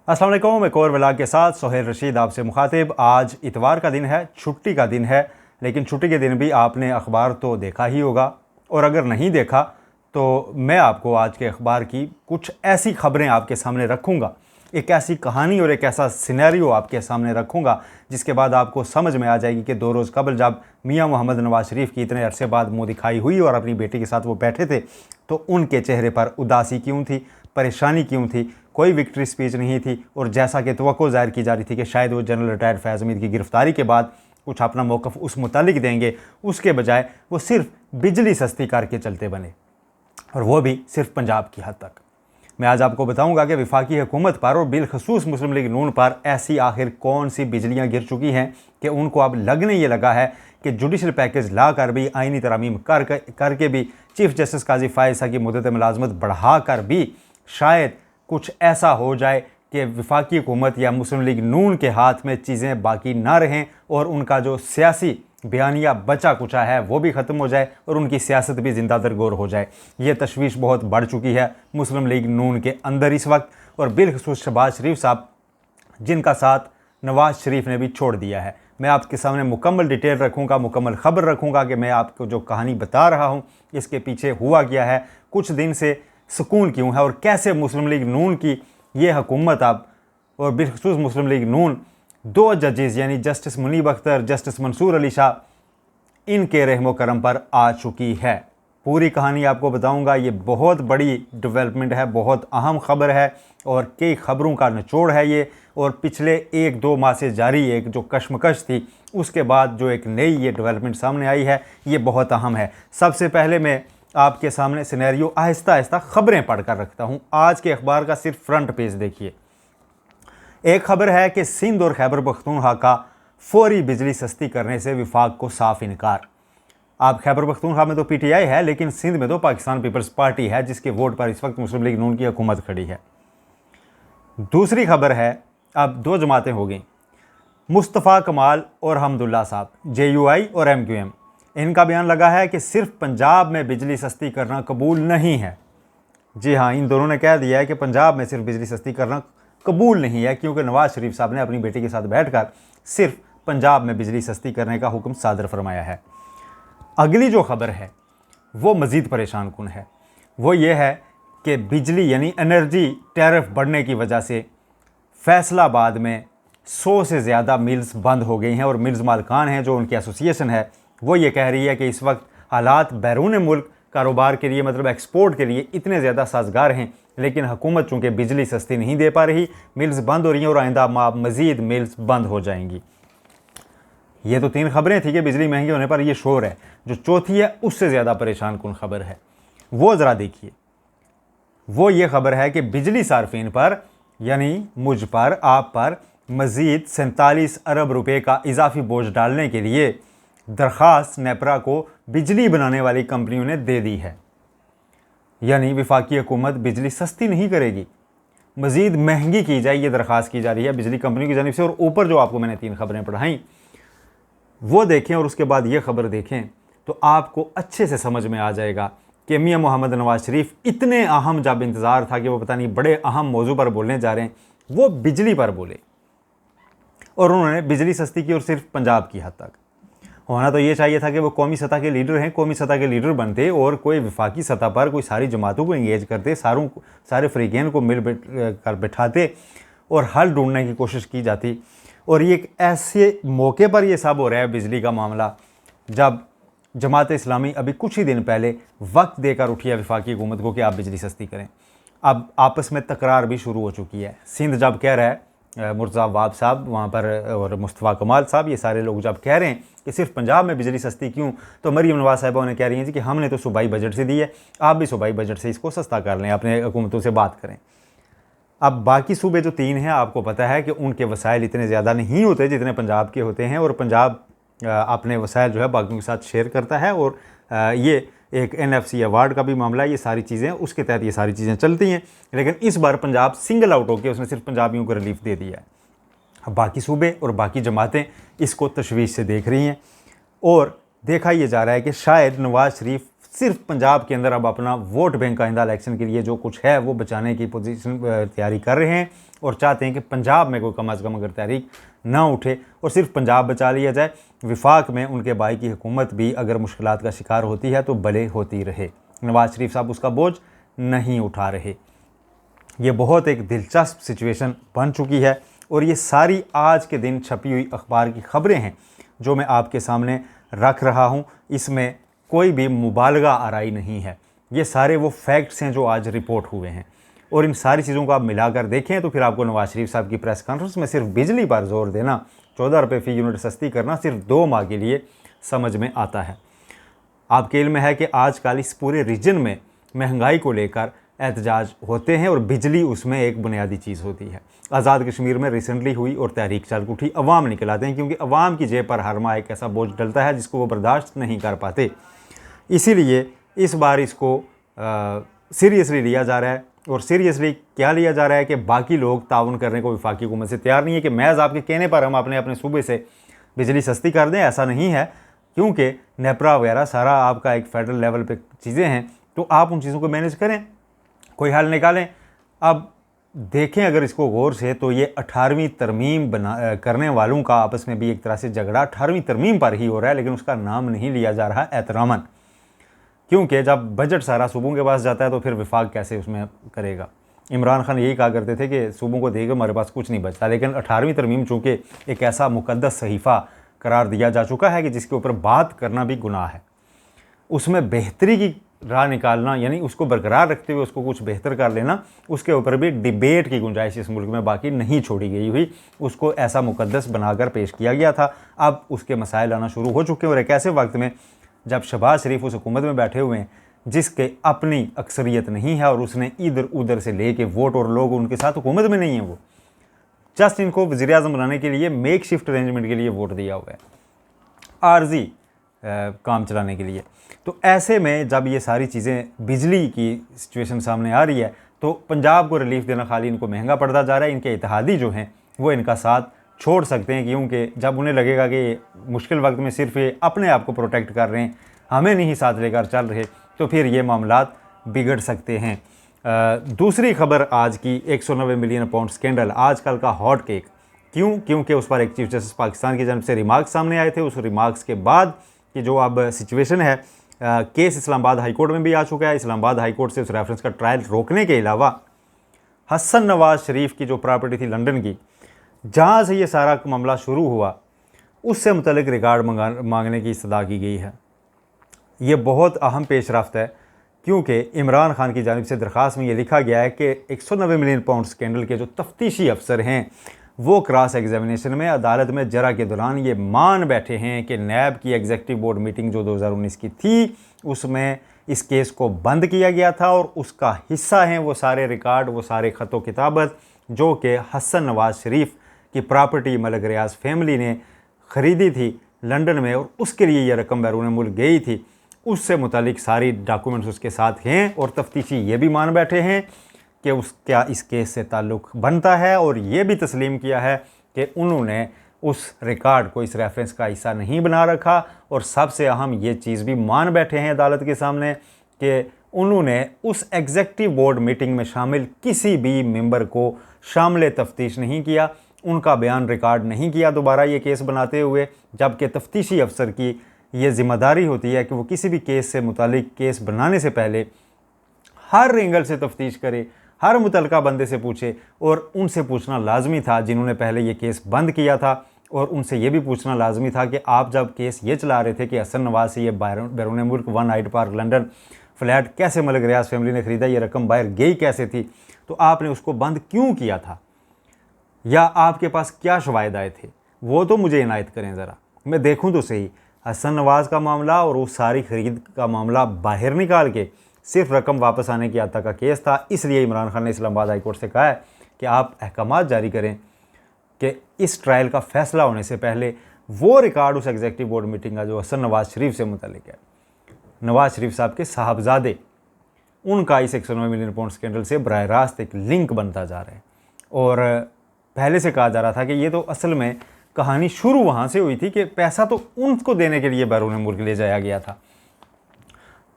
अस्सलाम वालेकुम। एक और व्लॉग के साथ सोहेल रशीद आपसे मुखातिब। आज इतवार का दिन है, छुट्टी का दिन है, लेकिन छुट्टी के दिन भी आपने अखबार तो देखा ही होगा, और अगर नहीं देखा तो मैं आपको आज के अखबार की कुछ ऐसी खबरें आपके सामने रखूँगा, एक ऐसी कहानी और एक ऐसा सिनेरियो आपके सामने रखूँगा जिसके बाद आपको समझ में आ जाएगी कि 2 रोज़ कबल जब मियां मोहम्मद नवाज शरीफ की इतने अरसे बाद मुँह दिखाई हुई और अपनी बेटी के साथ वो बैठे थे तो उनके चेहरे पर उदासी क्यों थी, परेशानी क्यों थी। कोई विक्ट्री स्पीच नहीं थी, और जैसा कि तवक्को ज़ाहिर की जा रही थी कि शायद वो जनरल रिटायर्ड फैज़ हमीद की गिरफ्तारी के बाद कुछ अपना मौक़िफ़ उस मुतालिक देंगे, उसके बजाय वो सिर्फ बिजली सस्ती करके चलते बने, और वो भी सिर्फ पंजाब की हद तक। मैं आज आपको बताऊंगा कि वफाकी हुकूमत पर और बिलखसूस मुस्लिम लीग नून पर ऐसी आखिर कौन सी बिजलियाँ गिर चुकी हैं कि उनको अब लगने ये लगा है कि जुडिशल पैकेज ला कर भी, आइनी तरमीम करके भी, चीफ जस्टिस काजी फ़ाइज़ की मुद्दत मुलाजमत बढ़ा कर भी शायद कुछ ऐसा हो जाए कि वफाकी हुकूमत या मुस्लिम लीग नून के हाथ में चीज़ें बाकी ना रहें और उनका जो सियासी बयानिया बचा कुचा है वो भी ख़त्म हो जाए और उनकी सियासत भी ज़िंदा दरगोर हो जाए। ये तशवीश बहुत बढ़ चुकी है मुस्लिम लीग नून के अंदर इस वक्त, और बिलखसूस शहबाज शरीफ साहब जिनका साथ नवाज शरीफ ने भी छोड़ दिया है। मैं आपके सामने मुकम्मल डिटेल रखूँगा, मुकम्मल ख़बर रखूँगा कि मैं आपको जो कहानी बता रहा हूँ इसके पीछे हुआ क्या है, कुछ दिन से सुकून क्यों है, और कैसे मुस्लिम लीग नून की ये हुकूमत अब, और बिलखसूस मुस्लिम लीग नून 2 जजेज़ यानी जस्टिस मुनीब अख्तर, जस्टिस मंसूर अली शाह, इनके रहमो करम पर आ चुकी है। पूरी कहानी आपको बताऊंगा। ये बहुत बड़ी डेवलपमेंट है, बहुत अहम ख़बर है, और कई ख़बरों का निचोड़ है ये, और पिछले 1-2 माह से जारी एक जो कशमकश थी उसके बाद जो एक नई ये डेवलपमेंट सामने आई है, ये बहुत अहम है। सबसे पहले मैं आपके सामने सिनेरियो आहिस्ता आहिस्ता ख़बरें पढ़कर रखता हूँ। आज के अखबार का सिर्फ फ्रंट पेज देखिए। एक खबर है कि सिंध और खैबर पख्तूनख्वा का फौरी बिजली सस्ती करने से विफाक को साफ इनकार। आप खैबर पख्तूनख्वा में तो पीटीआई है, लेकिन सिंध में तो पाकिस्तान पीपल्स पार्टी है जिसके वोट पर इस वक्त मुस्लिम लीग नून की हुकूमत खड़ी है। दूसरी खबर है, अब 2 जमातें हो गई, मुस्तफ़ा कमाल और हमदुल्ला साहब, JUI और MQM। इनका बयान लगा है कि सिर्फ पंजाब में बिजली सस्ती करना कबूल नहीं है। जी हाँ, इन दोनों ने कह दिया है कि पंजाब में सिर्फ बिजली सस्ती करना कबूल नहीं है, क्योंकि नवाज शरीफ साहब ने अपनी बेटी के साथ बैठकर सिर्फ पंजाब में बिजली सस्ती करने का हुक्म सादर फरमाया है। अगली जो खबर है वो मज़ीद परेशान कुन है। वो ये है कि बिजली यानी एनर्जी टैरिफ बढ़ने की वजह से फैसलाबाद में 100 से ज़्यादा मिल्स बंद हो गई हैं, और मिल्स मालकान हैं जो उनकी एसोसिएशन है वो ये कह रही है कि इस वक्त हालात बैरून मुल्क कारोबार के लिए, मतलब एक्सपोर्ट के लिए इतने ज़्यादा साजगार हैं, लेकिन हुकूमत चूँकि बिजली सस्ती नहीं दे पा रही, मिल्स बंद हो रही हैं, और आइंदा मज़ीद मिल्स बंद हो जाएंगी। ये तो 3 खबरें थी कि बिजली महंगी होने पर ये शोर है। जो चौथी है उससे ज़्यादा परेशान कुन खबर है, वो ज़रा देखिए। वो ये खबर है कि बिजली सार्फिन पर यानी मुझ पर, आप पर मज़ीद 47 अरब रुपए का इजाफी बोझ डालने के लिए दरख्वास्त नेपरा को बिजली बनाने वाली कंपनियों ने दे दी है। यानी वफाकी हुकूमत बिजली सस्ती नहीं करेगी, मज़ीद महंगी की जाए, ये दरख्वास्त की जा रही है बिजली कंपनी की जानिब से। और ऊपर जो आपको मैंने 3 खबरें पढ़ाई वो देखें, और उसके बाद ये खबर देखें, तो आपको अच्छे से समझ में आ जाएगा कि मियां मोहम्मद नवाज शरीफ इतने अहम, जब इंतज़ार था कि वो पता नहीं बड़े अहम मौजू पर बोलने जा रहे हैं, वो बिजली पर बोले, और उन्होंने बिजली सस्ती की और सिर्फ पंजाब की हद तक। होना तो ये चाहिए था कि वो कौमी सतह के लीडर हैं, कौमी सतह के लीडर बनते और कोई वफाकी सतह पर कोई सारी जमातों को इंगेज करते, सारे फ्रीगेन को मिल कर बैठाते और हल ढूंढने की कोशिश की जाती। और ये एक ऐसे मौके पर ये सब हो रहा है बिजली का मामला, जब जमात इस्लामी अभी कुछ ही दिन पहले वक्त देकर उठी है वफाकी हुकूमत को कि आप बिजली सस्ती करें। अब आपस में तकरार भी शुरू हो चुकी है। सिंध जब कह रहा है, मुर्तज़ा वाब साहब वहाँ पर और मुस्तफ़ा कमाल साहब, ये सारे लोग जब कह रहे हैं कि सिर्फ पंजाब में बिजली सस्ती क्यों, तो मरीम नवाज़ साहिबा उन्हें कह रही हैं जी कि हमने तो सूबाई बजट से दी है, आप भी सूबाई बजट से इसको सस्ता कर लें, अपने हुकूमतों से बात करें। अब बाकी सूबे जो 3 हैं, आपको पता है कि उनके वसाइल इतने ज़्यादा नहीं होते जितने पंजाब के होते हैं, और पंजाब अपने वसाइल जो है बाकियों के साथ शेयर करता है, और ये एक NFC अवार्ड का भी मामला है। ये सारी चीज़ें उसके तहत ये सारी चीज़ें चलती हैं, लेकिन इस बार पंजाब सिंगल आउट होकर उसने सिर्फ पंजाबियों को रिलीफ दे दिया है। अब बाकी सूबे और बाकी जमातें इसको तशवीश से देख रही हैं, और देखा ये जा रहा है कि शायद नवाज शरीफ सिर्फ पंजाब के अंदर अब अपना वोट बैंक आइंदा इलेक्शन के लिए जो कुछ है वो बचाने की पोजीशन तैयारी कर रहे हैं और चाहते हैं कि पंजाब में कोई कम अज़ कम अगर तहरीक ना उठे और सिर्फ पंजाब बचा लिया जाए। विफाक में उनके भाई की हुकूमत भी अगर मुश्किलात का शिकार होती है तो भले होती रहे, नवाज शरीफ साहब उसका बोझ नहीं उठा रहे। ये बहुत एक दिलचस्प सिचुएशन बन चुकी है और ये सारी आज के दिन छपी हुई अखबार की खबरें हैं जो मैं आपके सामने रख रहा हूँ। इसमें कोई भी मुबालगा आराई नहीं है, ये सारे वो फैक्ट्स हैं जो आज रिपोर्ट हुए हैं। और इन सारी चीज़ों को आप मिलाकर देखें तो फिर आपको नवाज शरीफ साहब की प्रेस कॉन्फ्रेंस में सिर्फ बिजली पर जोर देना, 14 रुपये फ़ी यूनिट सस्ती करना सिर्फ 2 माह के लिए समझ में आता है। आपके इल्म में है कि आजकल इस पूरे रीजन में महंगाई को लेकर एहतजाज होते हैं और बिजली उसमें एक बुनियादी चीज़ होती है। आज़ाद कश्मीर में रिसेंटली हुई और तहरीक चल उठी, अवाम निकल आते हैं क्योंकि अवाम की जेब पर हर माह एक ऐसा बोझ डलता है जिसको वो बर्दाश्त नहीं कर पाते। इसीलिए इस बार इसको सीरियसली लिया जा रहा है। और सीरियसली क्या लिया जा रहा है कि बाकी लोग ताउन करने को वफाकी हुकूमत से तैयार नहीं है कि महज आपके कहने पर हम अपने अपने सूबे से बिजली सस्ती कर दें, ऐसा नहीं है, क्योंकि नेपरा वगैरह सारा आपका एक फेडरल लेवल पे चीज़ें हैं, तो आप उन चीज़ों को मैनेज करें, कोई हल निकालें। अब देखें अगर इसको गौर से तो ये 18वीं तरमीम करने वालों का आपस में भी एक तरह से झगड़ा 18वीं तरमीम पर ही हो रहा है, लेकिन उसका नाम नहीं लिया जा रहा एहतरामन, क्योंकि जब बजट सारा सूबों के पास जाता है तो फिर विफाक कैसे उसमें करेगा। इमरान खान यही कहा करते थे कि सूबों को देकर हमारे पास कुछ नहीं बचता, लेकिन 18वीं तरमीम चूँकि एक ऐसा मुकद्दस सहीफ़ा करार दिया जा चुका है कि जिसके ऊपर बात करना भी गुनाह है, उसमें बेहतरी की राह निकालना यानी उसको बरकरार रखते हुए उसको कुछ बेहतर कर लेना, उसके ऊपर भी डिबेट की गुंजाइश इस मुल्क में बाकी नहीं छोड़ी गई हुई। उसको ऐसा मुकद्दस बनाकर पेश किया गया था। अब उसके मसाइल आना शुरू हो चुके हैं और एक ऐसे वक्त में जब शहबाज शरीफ उस हुकूमत में बैठे हुए हैं जिसके अपनी अक्सरियत नहीं है और उसने इधर उधर से लेके वोट और लोग उनके साथ हुकूमत में नहीं है, वो जस्ट इनको वज़ीर आज़म बनाने के लिए मेक शिफ्ट अरेंजमेंट के लिए वोट दिया हुआ है, आर्जी काम चलाने के लिए। तो ऐसे में जब ये सारी चीज़ें बिजली की सिचुएशन सामने आ रही है तो पंजाब को रिलीफ देना खाली इनको महंगा पड़ता जा रहा है। इनके इत्तेहादी जो हैं वो इनका साथ छोड़ सकते हैं, क्योंकि जब उन्हें लगेगा कि मुश्किल वक्त में सिर्फ ये अपने आप को प्रोटेक्ट कर रहे हैं, हमें नहीं साथ लेकर चल रहे, तो फिर ये मामलात बिगड़ सकते हैं। दूसरी खबर आज की 190 मिलियन पाउंड स्कैंडल, आजकल का हॉट केक। क्यों? क्योंकि उस पर एक चीफ जस्टिस पाकिस्तान की जानब से रिमार्क्स सामने आए थे। उस रिमार्क्स के बाद कि जो अब सिचुएशन है, केस इस्लामाबाद हाई कोर्ट में भी आ चुका है। इस्लामाबाद हाई कोर्ट से उस रेफरेंस का ट्रायल रोकने के अलावा हसन नवाज शरीफ की जो प्रॉपर्टी थी लंदन की, जहाँ से ये सारा मामला शुरू हुआ, उससे मुतल्लिक रिकॉर्ड मांगने की इस्तदा की गई है। ये बहुत अहम पेशरफ्त है क्योंकि इमरान खान की जानिब से दरख्वास्त में ये लिखा गया है कि 190 मिलियन पाउंड स्कैंडल के जो तफ्तीशी अफसर हैं वो क्रॉस एग्जामिनेशन में अदालत में जरा के दौरान ये मान बैठे हैं कि नैब की एग्जीक्यूटिव बोर्ड मीटिंग जो 2019 की थी उसमें इस केस को बंद किया गया था और उसका हिस्सा हैं वो सारे रिकॉर्ड, वो सारे ख़त व किताबत जो कि हसन नवाज शरीफ की प्रॉपर्टी मलिक रियाज फैमिली ने ख़रीदी थी लंदन में और उसके लिए ये रकम बैरून मुल्क गई थी, उससे मुतालिक सारी डॉक्यूमेंट्स उसके साथ हैं। और तफ्तीशी ये भी मान बैठे हैं कि उसका इस केस से ताल्लुक़ बनता है और ये भी तस्लीम किया है कि उन्होंने उस रिकॉर्ड को इस रेफरेंस का हिस्सा नहीं बना रखा। और सबसे अहम ये चीज़ भी मान बैठे हैं अदालत के सामने कि उन्होंने उस एग्जीक्यूटिव बोर्ड मीटिंग में शामिल किसी भी मेंबर को शामिल तफ्तीश नहीं किया, उनका बयान रिकॉर्ड नहीं किया दोबारा ये केस बनाते हुए, जबकि तफ्तीशी अफसर की ये ज़िम्मेदारी होती है कि वो किसी भी केस से मुतालिक केस बनाने से पहले हर एंगल से तफ्तीश करे, हर मुतलका बंदे से पूछे। और उनसे पूछना लाजमी था जिन्होंने पहले ये केस बंद किया था, और उनसे ये भी पूछना लाजमी था कि आप जब केस ये चला रहे थे कि हसन नवाज से ये बैरून मुल्क 1 हाइड पार्क लंदन फ्लैट कैसे मलिक रियाज फैमिली ने ख़रीदा, ये रकम बाहर गई कैसे थी, तो आपने उसको बंद क्यों किया था, या आपके पास क्या शवाहिद आए थे, वो तो मुझे इनायत करें ज़रा, मैं देखूँ तो सही। हसन नवाज का मामला और उस सारी ख़रीद का मामला बाहर निकाल के सिर्फ रकम वापस आने की आता का केस था। इसलिए इमरान खान ने इस्लामाबाद हाई कोर्ट से कहा है कि आप अहकामात जारी करें कि इस ट्रायल का फ़ैसला होने से पहले वो रिकॉर्ड उस एग्जीक्यूटिव बोर्ड मीटिंग का जो हसन नवाज शरीफ से मुतल्लिक है, नवाज शरीफ साहब के साहबजादे, उनका इस 190 मिलियन पाउंड स्कैंडल से बराह रास्त एक लिंक बनता जा रहा है। और पहले से कहा जा रहा था कि ये तो असल में कहानी शुरू वहाँ से हुई थी कि पैसा तो उनको देने के लिए बैरून मुल्क ले जाया गया था।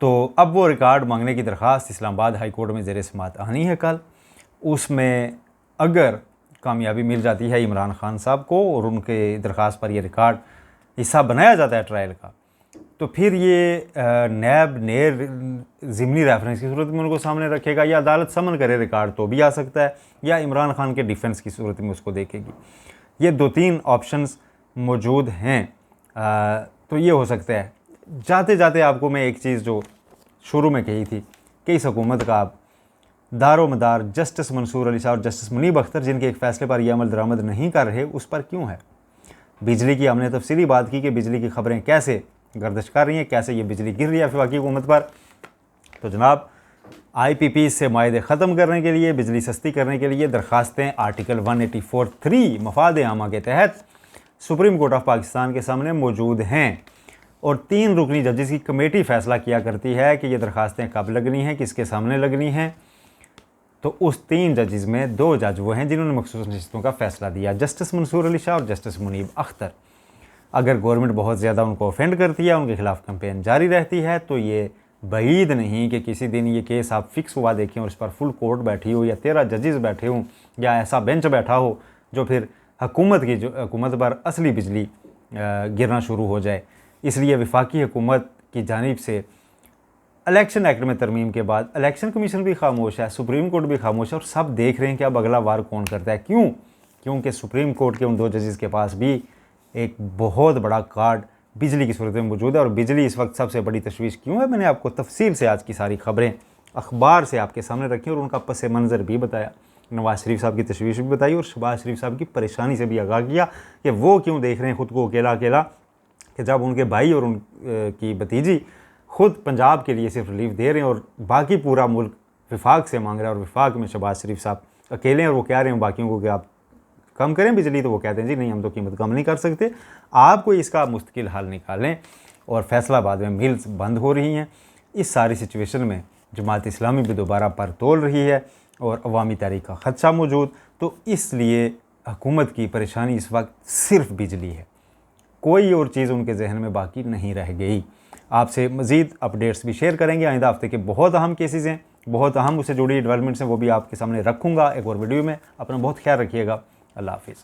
तो अब वो रिकॉर्ड मांगने की दरख्वास्त इस्लामाबाद हाई कोर्ट में ज़ेर समाअत आनी है कल। उसमें अगर कामयाबी मिल जाती है इमरान खान साहब को और उनके दरख्वास्त पर ये रिकॉर्ड हिस्सा बनाया जाता है ट्रायल का, तो फिर ये नैब नेर ज़िमनी रेफरेंस की सूरत में उनको सामने रखेगा, या अदालत समन करे रिकॉर्ड तो भी आ सकता है, या इमरान खान के डिफेंस की सूरत में उसको देखेगी। ये 2-3 ऑप्शंस मौजूद हैं। तो ये हो सकता है। जाते जाते आपको मैं एक चीज़ जो शुरू में कही थी कि इस हुकूमत का आप दारो मदार जस्टिस मंसूर अली साहब और जस्टिस मुनीब अख्तर जिनके एक फ़ैसले पर यह अमल दरामद नहीं कर रहे, उस पर क्यों है। बिजली की हमने तफसीली बात की कि बिजली की खबरें कैसे गर्दिश कर रही हैं, कैसे ये बिजली गिर रही है वफाकी हुकूमत पर। तो जनाब IPP से मायदे ख़त्म करने के लिए, बिजली सस्ती करने के लिए दरख्वास्तें आर्टिकल 184(3) मफाद आमा के तहत सुप्रीम कोर्ट ऑफ पाकिस्तान के सामने मौजूद हैं, और 3 रुकनी जजेस की कमेटी फ़ैसला किया करती है कि ये दरख्वास्तें कब लगनी हैं, किसके सामने लगनी हैं। तो उस 3 जजेस में 2 जज वो हैं जिन्होंने मखसूस नशिस्तों का फ़ैसला दिया, जस्टिस मंसूर अली शाह और जस्टिस मुनीब अख्तर। अगर गवर्नमेंट बहुत ज़्यादा उनको ऑफेंड करती है, उनके खिलाफ कैंपेन जारी रहती है, तो ये बईद नहीं कि किसी दिन ये केस आप फिक्स हुआ देखें और इस पर फुल कोर्ट बैठी हो, या 13 जजेस बैठे हों, या ऐसा बेंच बैठा हो जो फिर हुकूमत पर असली बिजली गिरना शुरू हो जाए। इसलिए वफाकी हुकूमत की जानिब से इलेक्शन एक्ट में तरमीम के बाद इलेक्शन कमीशन भी खामोश है, सुप्रीम कोर्ट भी खामोश है, और सब देख रहे हैं कि अब अगला वार कौन करता है। क्यों? क्योंकि सुप्रीम कोर्ट के उन 2 जजेस के पास भी एक बहुत बड़ा कार्ड बिजली की सूरत में मौजूद है। और बिजली इस वक्त सबसे बड़ी तशवीश क्यों है, मैंने आपको तफसील से आज की सारी खबरें अखबार से आपके सामने रखी और उनका पस मंज़र भी बताया। नवाज शरीफ साहब की तशवीश भी बताई और शहबाज शरीफ साहब की परेशानी से भी आगाह किया कि वो क्यों देख रहे हैं ख़ुद को अकेला अकेला, कि जब उनके भाई और उनकी भतीजी ख़ुद पंजाब के लिए सिर्फ रिलीफ दे रहे हैं और बाकी पूरा मुल्क विफाक से मांग रहा है, और विफाक में शहबाज शरीफ साहब अकेले हैं और वो कह रहे हैं बाकियों को कि आप कम करें बिजली, तो वो कहते हैं जी नहीं, हम तो कीमत कम नहीं कर सकते, आप कोई इसका मुस्तकिल हल निकालें। और फैसलाबाद में मिल्स बंद हो रही हैं। इस सारी सिचुएशन में जमात इस्लामी भी दोबारा पर तोल रही है और अवामी तहरीक का खदशा मौजूद। तो इसलिए हुकूमत की परेशानी इस वक्त सिर्फ बिजली है, कोई और चीज़ उनके जहन में बाकी नहीं रह गई। आपसे मज़ीद अपडेट्स भी शेयर करेंगे। आइंदा हफ्ते के बहुत अहम केसेस हैं, बहुत अहम उससे जुड़ी डेवलपमेंट्स हैं, वो भी आपके सामने रखूँगा एक और वीडियो में। अपना बहुत ख्याल रखिएगा। अल्लाह हाफिज़।